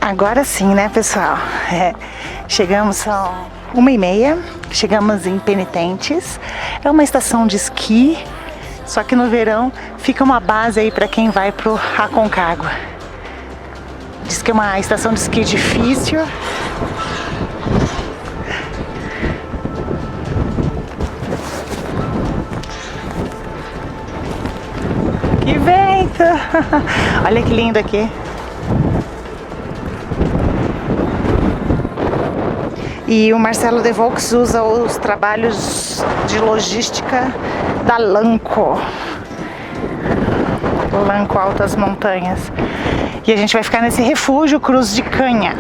Agora sim, né, pessoal? Chegamos, são 1h30, chegamos em Penitentes. É uma estação de esqui, só que no verão fica uma base aí para quem vai pro Aconcágua. Diz que é uma estação de esqui difícil. Que vento! Olha que lindo aqui. E o Marcelo De Volks usa os trabalhos de logística da Lanco Altas Montanhas. E a gente vai ficar nesse refúgio Cruz de Canha.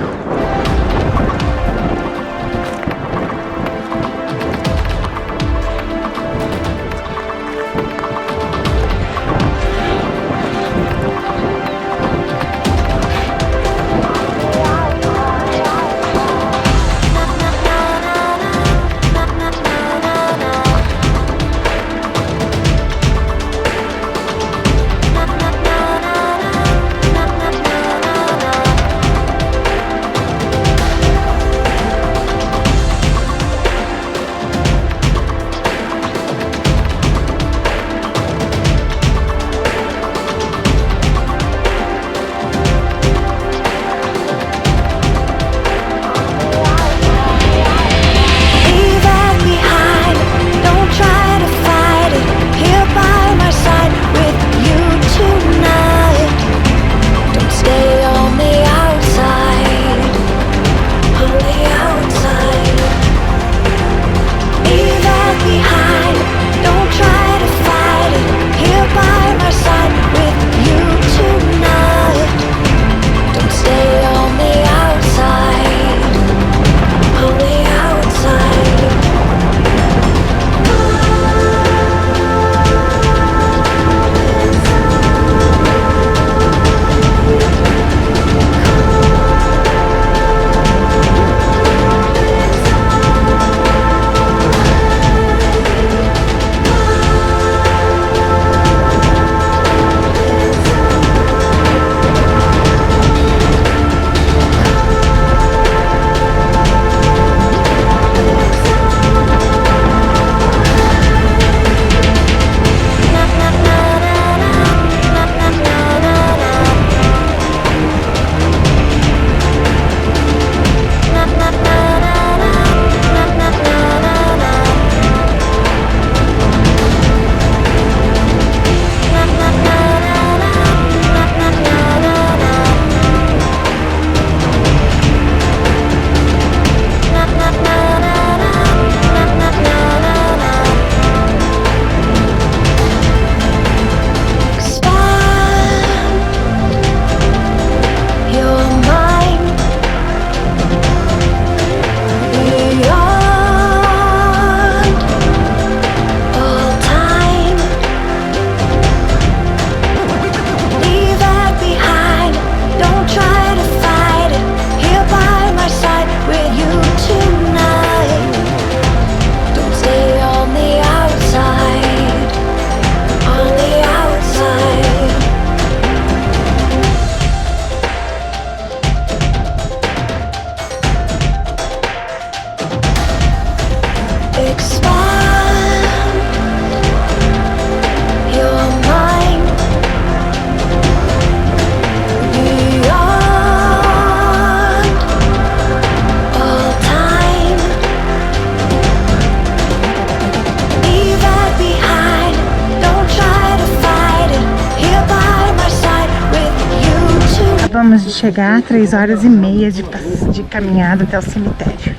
acabamos de chegar, 3h30 de caminhada até o cemitério.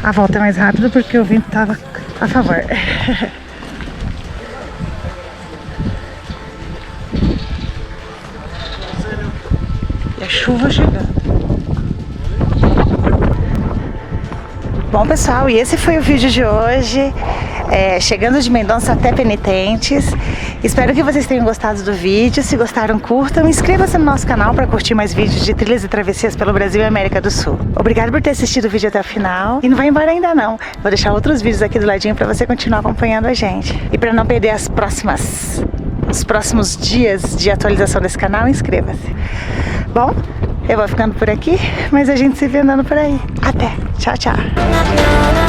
A volta é mais rápida porque o vento estava a favor. E a chuva chegando. Bom, pessoal, e esse foi o vídeo de hoje, chegando de Mendonça até Penitentes. Espero que vocês tenham gostado do vídeo. Se gostaram, curtam. Inscreva-se no nosso canal para curtir mais vídeos de trilhas e travessias pelo Brasil e América do Sul. Obrigado por ter assistido o vídeo até o final. E não vai embora ainda não. Vou deixar outros vídeos aqui do ladinho para você continuar acompanhando a gente. E para não perder os próximos dias de atualização desse canal, inscreva-se. Bom, eu vou ficando por aqui, mas a gente se vê andando por aí. Até! Tchau, tchau!